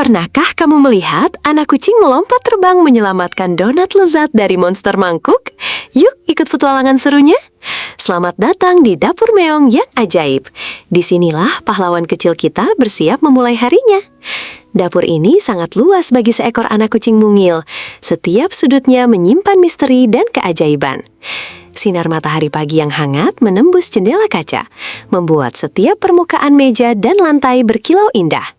Pernahkah kamu melihat anak kucing melompat terbang menyelamatkan donat lezat dari monster mangkuk? Yuk ikut petualangan serunya. Selamat datang di Dapur Meong yang ajaib. Disinilah pahlawan kecil kita bersiap memulai harinya. Dapur ini sangat luas bagi seekor anak kucing mungil. Setiap sudutnya menyimpan misteri dan keajaiban. Sinar matahari pagi yang hangat menembus jendela kaca, membuat setiap permukaan meja dan lantai berkilau indah.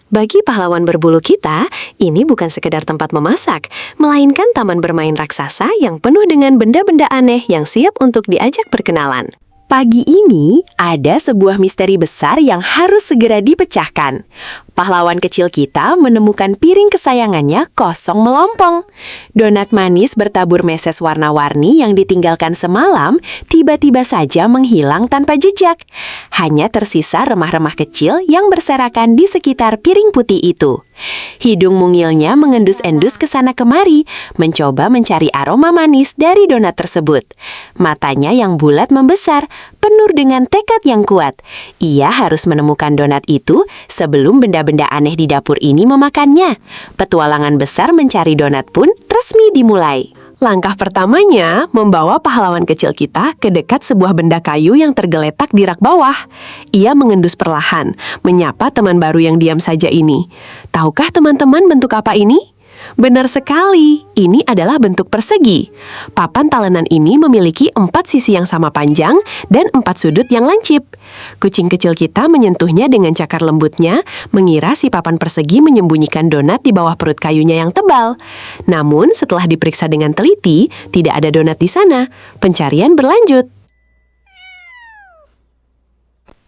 Bagi pahlawan berbulu kita, ini bukan sekedar tempat memasak, melainkan taman bermain raksasa yang penuh dengan benda-benda aneh yang siap untuk diajak berkenalan. Pagi ini, ada sebuah misteri besar yang harus segera dipecahkan. Pahlawan kecil kita menemukan piring kesayangannya kosong melompong. Donat manis bertabur meses warna-warni yang ditinggalkan semalam tiba-tiba saja menghilang tanpa jejak. Hanya tersisa remah-remah kecil yang berserakan di sekitar piring putih itu. Hidung mungilnya mengendus-endus ke sana kemari, mencoba mencari aroma manis dari donat tersebut. Matanya yang bulat membesar, penuh dengan tekad yang kuat. Ia harus menemukan donat itu sebelum benda-benda aneh di dapur ini memakannya. Petualangan besar mencari donat pun resmi dimulai. Langkah pertamanya membawa pahlawan kecil kita ke dekat sebuah benda kayu yang tergeletak di rak bawah. Ia mengendus perlahan, menyapa teman baru yang diam saja ini. Tahukah teman-teman bentuk apa ini? Benar sekali, ini adalah bentuk persegi. Papan talenan ini memiliki 4 sisi yang sama panjang dan 4 sudut yang lancip. Kucing kecil kita menyentuhnya dengan cakar lembutnya, mengira si papan persegi menyembunyikan donat di bawah perut kayunya yang tebal. Namun setelah diperiksa dengan teliti, tidak ada donat di sana. Pencarian berlanjut.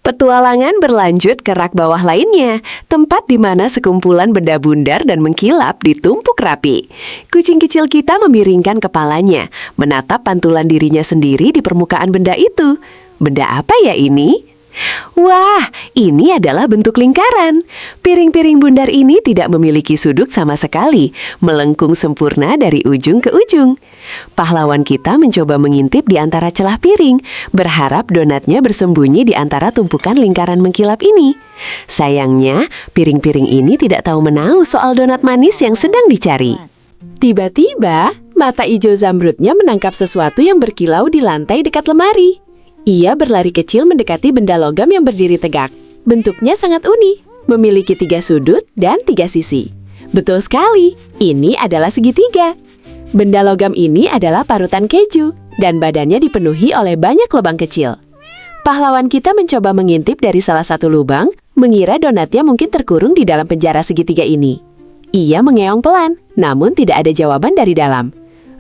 Petualangan berlanjut ke rak bawah lainnya, tempat di mana sekumpulan benda bundar dan mengkilap ditumpuk rapi. Kucing kecil kita memiringkan kepalanya, menatap pantulan dirinya sendiri di permukaan benda itu. Benda apa ya ini? Wah, ini adalah bentuk lingkaran. Piring-piring bundar ini tidak memiliki sudut sama sekali, melengkung sempurna dari ujung ke ujung. Pahlawan kita mencoba mengintip di antara celah piring, berharap donatnya bersembunyi di antara tumpukan lingkaran mengkilap ini. Sayangnya, piring-piring ini tidak tahu menahu soal donat manis yang sedang dicari. Tiba-tiba, mata hijau zamrudnya menangkap sesuatu yang berkilau di lantai dekat lemari. Ia berlari kecil mendekati benda logam yang berdiri tegak. Bentuknya sangat unik, memiliki 3 sudut dan 3 sisi. Betul sekali, ini adalah segitiga. Benda logam ini adalah parutan keju, dan badannya dipenuhi oleh banyak lubang kecil. Pahlawan kita mencoba mengintip dari salah satu lubang, mengira donatnya mungkin terkurung di dalam penjara segitiga ini. Ia mengeong pelan, namun tidak ada jawaban dari dalam.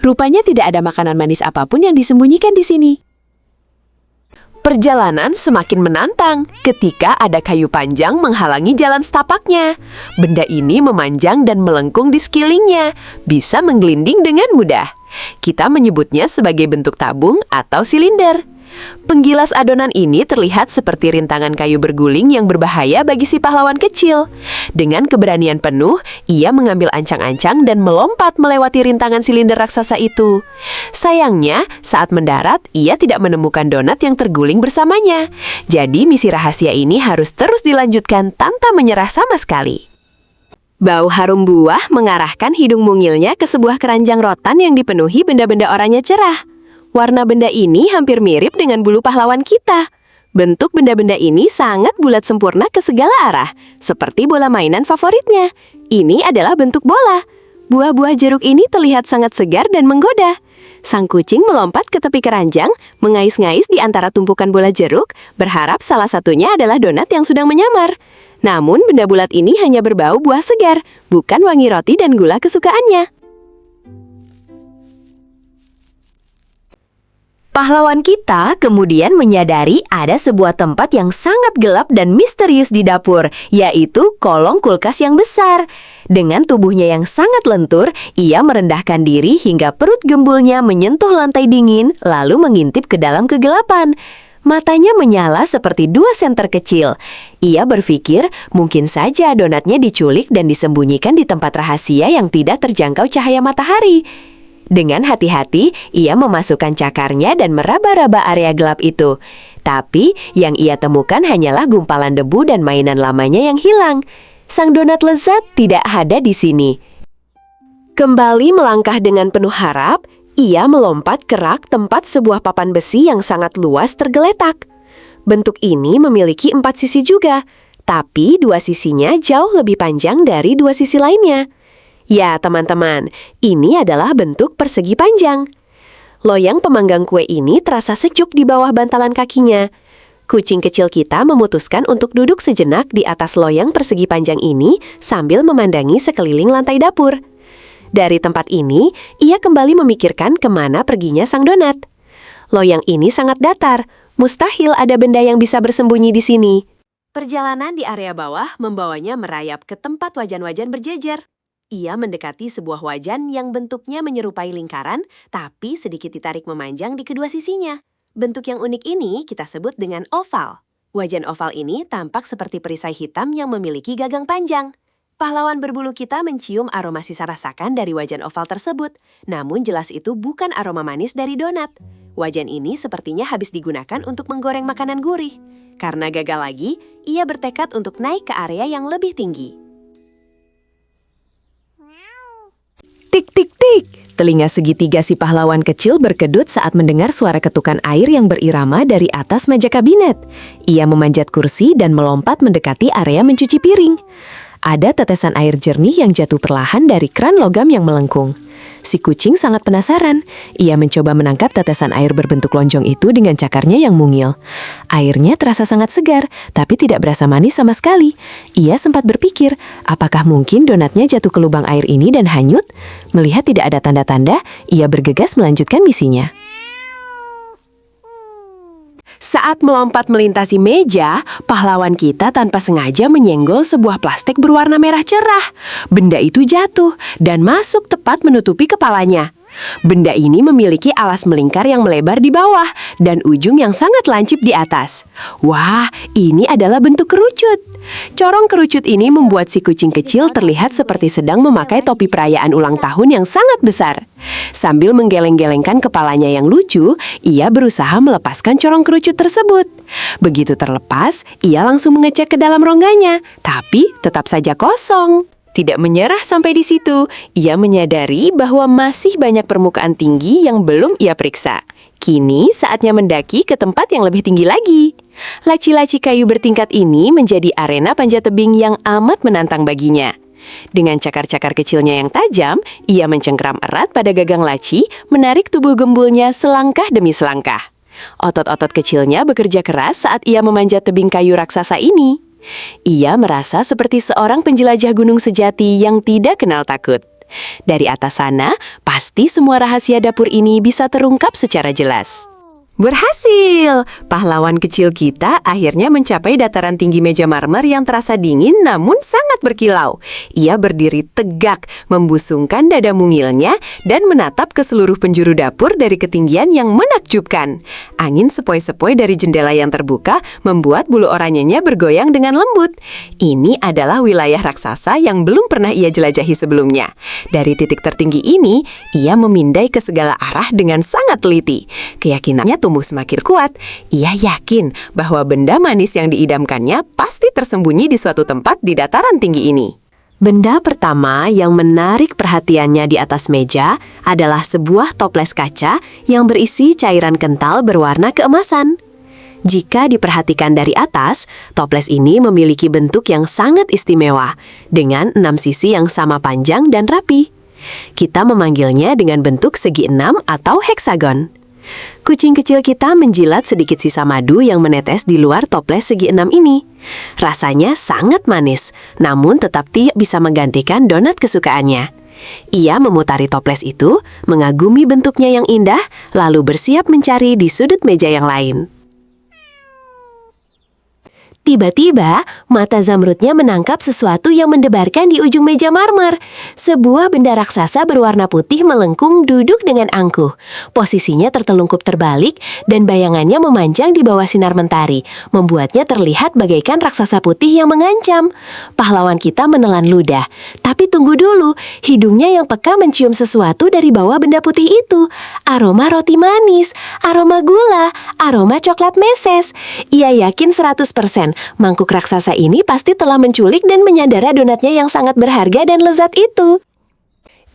Rupanya tidak ada makanan manis apapun yang disembunyikan di sini. Perjalanan semakin menantang ketika ada kayu panjang menghalangi jalan setapaknya. Benda ini memanjang dan melengkung di sekelilingnya, bisa menggelinding dengan mudah. Kita menyebutnya sebagai bentuk tabung atau silinder. Penggilas adonan ini terlihat seperti rintangan kayu berguling yang berbahaya bagi si pahlawan kecil. Dengan keberanian penuh, ia mengambil ancang-ancang dan melompat melewati rintangan silinder raksasa itu. Sayangnya, saat mendarat, ia tidak menemukan donat yang terguling bersamanya. Jadi, misi rahasia ini harus terus dilanjutkan tanpa menyerah sama sekali. Bau harum buah mengarahkan hidung mungilnya ke sebuah keranjang rotan yang dipenuhi benda-benda oranye cerah. Warna benda ini hampir mirip dengan bulu pahlawan kita. Bentuk benda-benda ini sangat bulat sempurna ke segala arah, seperti bola mainan favoritnya. Ini adalah bentuk bola. Buah-buah jeruk ini terlihat sangat segar dan menggoda. Sang kucing melompat ke tepi keranjang, mengais-ngais di antara tumpukan bola jeruk, berharap salah satunya adalah donat yang sedang menyamar. Namun benda bulat ini hanya berbau buah segar, bukan wangi roti dan gula kesukaannya. Pahlawan kita kemudian menyadari ada sebuah tempat yang sangat gelap dan misterius di dapur, yaitu kolong kulkas yang besar. Dengan tubuhnya yang sangat lentur, ia merendahkan diri hingga perut gembulnya menyentuh lantai dingin, lalu mengintip ke dalam kegelapan. Matanya menyala seperti 2 senter kecil. Ia berpikir mungkin saja donatnya diculik dan disembunyikan di tempat rahasia yang tidak terjangkau cahaya matahari. Dengan hati-hati, ia memasukkan cakarnya dan meraba-raba area gelap itu. Tapi, yang ia temukan hanyalah gumpalan debu dan mainan lamanya yang hilang. sang donat lezat tidak ada di sini. Kembali melangkah dengan penuh harap, ia melompat ke rak tempat sebuah papan besi yang sangat luas tergeletak. Bentuk ini memiliki 4 sisi juga, tapi 2 sisinya jauh lebih panjang dari 2 sisi lainnya. Ya, teman-teman, ini adalah bentuk persegi panjang. Loyang pemanggang kue ini terasa sejuk di bawah bantalan kakinya. Kucing kecil kita memutuskan untuk duduk sejenak di atas loyang persegi panjang ini sambil memandangi sekeliling lantai dapur. Dari tempat ini, ia kembali memikirkan kemana perginya sang donat. Loyang ini sangat datar, mustahil ada benda yang bisa bersembunyi di sini. Perjalanan di area bawah membawanya merayap ke tempat wajan-wajan berjejer. Ia mendekati sebuah wajan yang bentuknya menyerupai lingkaran, tapi sedikit ditarik memanjang di kedua sisinya. Bentuk yang unik ini kita sebut dengan oval. Wajan oval ini tampak seperti perisai hitam yang memiliki gagang panjang. Pahlawan berbulu kita mencium aroma sisa rasakan dari wajan oval tersebut, namun jelas itu bukan aroma manis dari donat. Wajan ini sepertinya habis digunakan untuk menggoreng makanan gurih. Karena gagal lagi, ia bertekad untuk naik ke area yang lebih tinggi. Tik, tik, tik! Telinga segitiga si pahlawan kecil berkedut saat mendengar suara ketukan air yang berirama dari atas meja kabinet. Ia memanjat kursi dan melompat mendekati area mencuci piring. Ada tetesan air jernih yang jatuh perlahan dari keran logam yang melengkung. Si kucing sangat penasaran. Ia mencoba menangkap tetesan air berbentuk lonjong itu dengan cakarnya yang mungil. Airnya terasa sangat segar, tapi tidak berasa manis sama sekali. Ia sempat berpikir, apakah mungkin donatnya jatuh ke lubang air ini dan hanyut? Melihat tidak ada tanda-tanda, ia bergegas melanjutkan misinya. Saat melompat melintasi meja, pahlawan kita tanpa sengaja menyenggol sebuah plastik berwarna merah cerah. Benda itu jatuh dan masuk tepat menutupi kepalanya. Benda ini memiliki alas melingkar yang melebar di bawah dan ujung yang sangat lancip di atas. Wah, ini adalah bentuk kerucut. Corong kerucut ini membuat si kucing kecil terlihat seperti sedang memakai topi perayaan ulang tahun yang sangat besar. Sambil menggeleng-gelengkan kepalanya yang lucu, ia berusaha melepaskan corong kerucut tersebut. Begitu terlepas, ia langsung mengecek ke dalam rongganya, tapi tetap saja kosong. Tidak menyerah sampai di situ, ia menyadari bahwa masih banyak permukaan tinggi yang belum ia periksa. Kini saatnya mendaki ke tempat yang lebih tinggi lagi. Laci-laci kayu bertingkat ini menjadi arena panjat tebing yang amat menantang baginya. Dengan cakar-cakar kecilnya yang tajam, ia mencengkram erat pada gagang laci, menarik tubuh gembulnya selangkah demi selangkah. Otot-otot kecilnya bekerja keras saat ia memanjat tebing kayu raksasa ini. Ia merasa seperti seorang penjelajah gunung sejati yang tidak kenal takut. Dari atas sana, pasti semua rahasia dapur ini bisa terungkap secara jelas. Berhasil! Pahlawan kecil kita akhirnya mencapai dataran tinggi meja marmer yang terasa dingin namun sangat berkilau. Ia berdiri tegak, membusungkan dada mungilnya, dan menatap ke seluruh penjuru dapur dari ketinggian yang menakjubkan. Angin sepoi-sepoi dari jendela yang terbuka membuat bulu oranyenya bergoyang dengan lembut. Ini adalah wilayah raksasa yang belum pernah ia jelajahi sebelumnya. Dari titik tertinggi ini, ia memindai ke segala arah dengan sangat teliti. Keyakinannya tumbuh semakin kuat. Ia yakin bahwa benda manis yang diidamkannya pasti tersembunyi di suatu tempat di dataran tinggi ini. Benda pertama yang menarik perhatiannya di atas meja adalah sebuah toples kaca yang berisi cairan kental berwarna keemasan. Jika diperhatikan dari atas, toples ini memiliki bentuk yang sangat istimewa, dengan 6 sisi yang sama panjang dan rapi. Kita memanggilnya dengan bentuk segi 6 atau heksagon. Kucing kecil kita menjilat sedikit sisa madu yang menetes di luar toples segi 6 ini. Rasanya sangat manis, namun tetap tidak bisa menggantikan donat kesukaannya. Ia memutari toples itu, mengagumi bentuknya yang indah, lalu bersiap mencari di sudut meja yang lain. Tiba-tiba, mata Zamrudnya menangkap sesuatu yang mendebarkan di ujung meja marmer. Sebuah benda raksasa berwarna putih melengkung duduk dengan angkuh. Posisinya tertelungkup terbalik dan bayangannya memanjang di bawah sinar mentari, membuatnya terlihat bagaikan raksasa putih yang mengancam. Pahlawan kita menelan ludah. Tapi tunggu dulu, hidungnya yang peka mencium sesuatu dari bawah benda putih itu. Aroma roti manis, aroma gula, aroma coklat meses. Ia yakin 100% mangkuk raksasa ini pasti telah menculik dan menyandara donatnya yang sangat berharga dan lezat itu.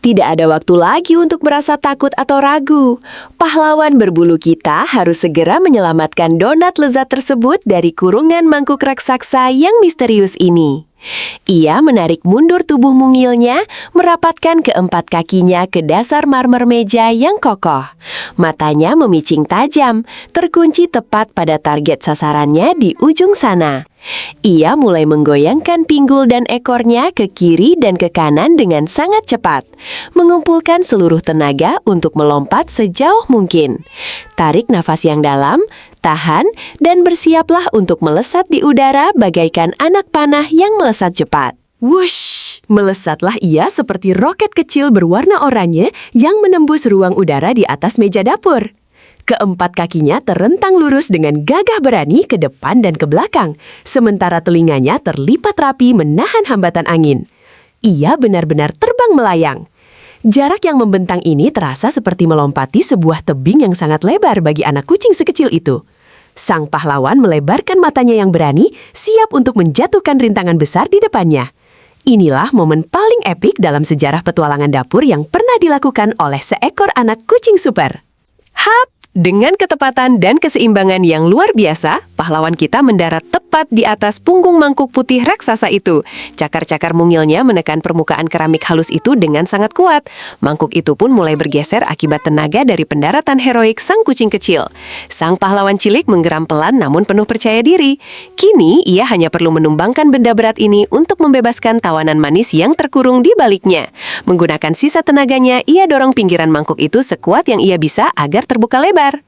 Tidak ada waktu lagi untuk merasa takut atau ragu. Pahlawan berbulu kita harus segera menyelamatkan donat lezat tersebut dari kurungan mangkuk raksasa yang misterius ini. Ia menarik mundur tubuh mungilnya, merapatkan keempat kakinya ke dasar marmer meja yang kokoh. Matanya memicing tajam, terkunci tepat pada target sasarannya di ujung sana. Ia mulai menggoyangkan pinggul dan ekornya ke kiri dan ke kanan dengan sangat cepat, mengumpulkan seluruh tenaga untuk melompat sejauh mungkin. Tarik nafas yang dalam, tahan, dan bersiaplah untuk melesat di udara bagaikan anak panah yang melesat cepat. Wush! Melesatlah ia seperti roket kecil berwarna oranye yang menembus ruang udara di atas meja dapur. Keempat kakinya terentang lurus dengan gagah berani ke depan dan ke belakang, sementara telinganya terlipat rapi menahan hambatan angin. Ia benar-benar terbang melayang. Jarak yang membentang ini terasa seperti melompati sebuah tebing yang sangat lebar bagi anak kucing sekecil itu. Sang pahlawan melebarkan matanya yang berani, siap untuk menjatuhkan rintangan besar di depannya. Inilah momen paling epik dalam sejarah petualangan dapur yang pernah dilakukan oleh seekor anak kucing super. Hap! Dengan ketepatan dan keseimbangan yang luar biasa, pahlawan kita mendarat tepat di atas punggung mangkuk putih raksasa itu. Cakar-cakar mungilnya menekan permukaan keramik halus itu dengan sangat kuat. Mangkuk itu pun mulai bergeser akibat tenaga dari pendaratan heroik sang kucing kecil. Sang pahlawan cilik menggeram pelan namun penuh percaya diri. Kini, ia hanya perlu menumbangkan benda berat ini untuk membebaskan tawanan manis yang terkurung di baliknya. Menggunakan sisa tenaganya, ia dorong pinggiran mangkuk itu sekuat yang ia bisa agar terbuka lebar.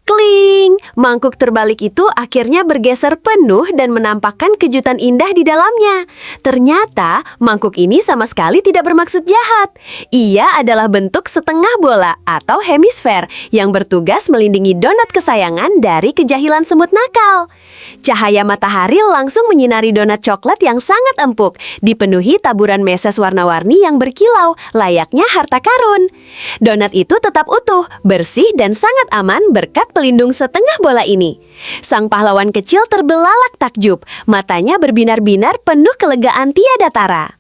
Kling! Mangkuk terbalik itu akhirnya bergeser penuh dan menampakkan kejutan indah di dalamnya. Ternyata, mangkuk ini sama sekali tidak bermaksud jahat. Ia adalah bentuk setengah bola atau hemisfer yang bertugas melindungi donat kesayangan dari kejahilan semut nakal. Cahaya matahari langsung menyinari donat coklat yang sangat empuk, dipenuhi taburan meses warna-warni yang berkilau, layaknya harta karun. Donat itu tetap utuh, bersih dan sangat aman berkat pelindung setengah bola ini. Sang pahlawan kecil terbelalak takjub, matanya berbinar-binar penuh kelegaan tiada tara.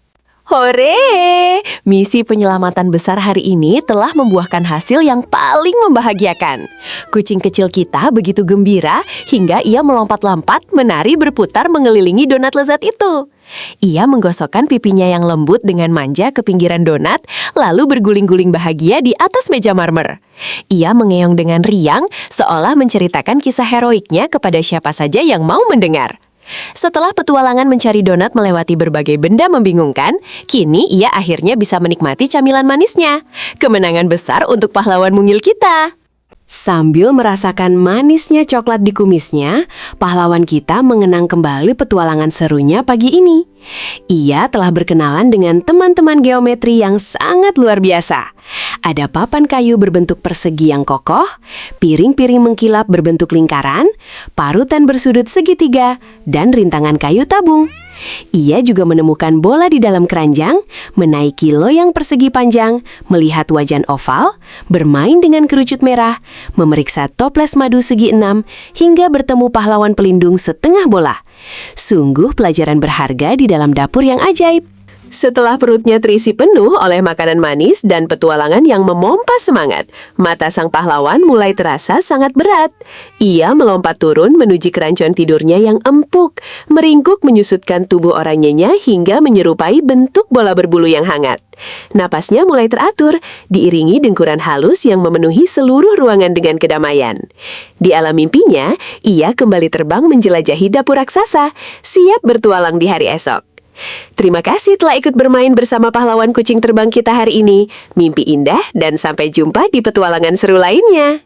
Hore! Misi penyelamatan besar hari ini telah membuahkan hasil yang paling membahagiakan. Kucing kecil kita begitu gembira hingga ia melompat-lompat menari berputar mengelilingi donat lezat itu. Ia menggosokkan pipinya yang lembut dengan manja ke pinggiran donat, lalu berguling-guling bahagia di atas meja marmer. Ia mengeong dengan riang, seolah menceritakan kisah heroiknya kepada siapa saja yang mau mendengar. Setelah petualangan mencari donat melewati berbagai benda membingungkan, kini ia akhirnya bisa menikmati camilan manisnya. Kemenangan besar untuk pahlawan mungil kita. Sambil merasakan manisnya coklat di kumisnya, pahlawan kita mengenang kembali petualangan serunya pagi ini. Ia telah berkenalan dengan teman-teman geometri yang sangat luar biasa. Ada papan kayu berbentuk persegi yang kokoh, piring-piring mengkilap berbentuk lingkaran, parutan bersudut segitiga, dan rintangan kayu tabung. Ia juga menemukan bola di dalam keranjang, menaiki loyang persegi panjang, melihat wajan oval, bermain dengan kerucut merah, memeriksa toples madu segi 6, hingga bertemu pahlawan pelindung setengah bola. Sungguh pelajaran berharga di dalam dapur yang ajaib. Setelah perutnya terisi penuh oleh makanan manis dan petualangan yang memompa semangat, mata sang pahlawan mulai terasa sangat berat. Ia melompat turun menuju keranjang tidurnya yang empuk, meringkuk menyusutkan tubuh oranyenya hingga menyerupai bentuk bola berbulu yang hangat. Napasnya mulai teratur, diiringi dengkuran halus yang memenuhi seluruh ruangan dengan kedamaian. Di alam mimpinya, ia kembali terbang menjelajahi dapur raksasa, siap bertualang di hari esok. Terima kasih telah ikut bermain bersama pahlawan kucing terbang kita hari ini. Mimpi indah dan sampai jumpa di petualangan seru lainnya.